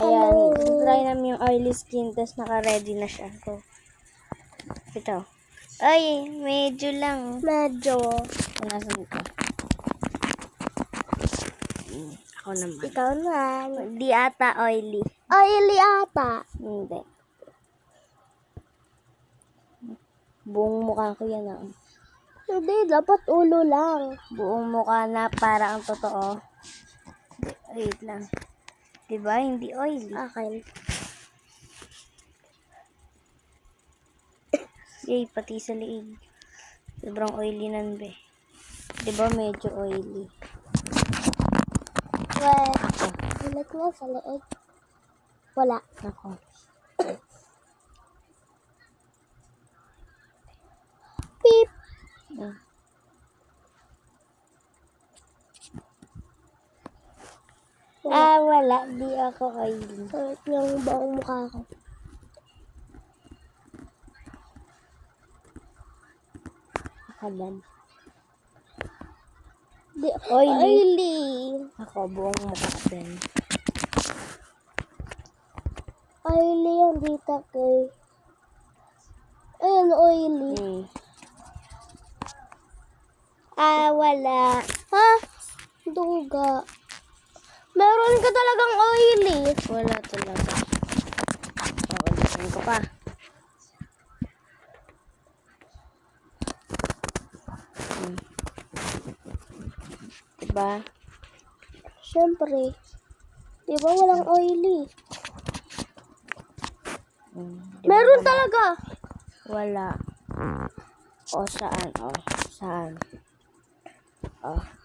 Ayan, try namin yung oily skin, tapos naka-ready na siya. So, ito. Ay, medyo lang. Medyo. Nasaan ko? Ako naman. Ikaw naman. Di ata oily. Oily ata. Hindi. Buong mukha ko yan ah. Hindi, dapat ulo lang. Buong mukha na para ang totoo. Wait lang. Diba? Hindi oily. Akin. Yay, pati sa liig. Sobrang oily nan be. Diba medyo oily? Well, ulit nga sa leeg. Wala. Ako. Beep. Wala. Di ako oily. Sakit yung buong mukha ko. Kalan. Di Oily. oily. Ako, buong mukha din. Oily yung dita ko. Ayun, oily. Wala. Ha? Duga. Meron ka talagang oily. Wala talaga. Ulitin ko pa. Diba? Siyempre. Di ba walang oily? Diba Meron wala? talaga. Wala. O, saan? O, saan? O.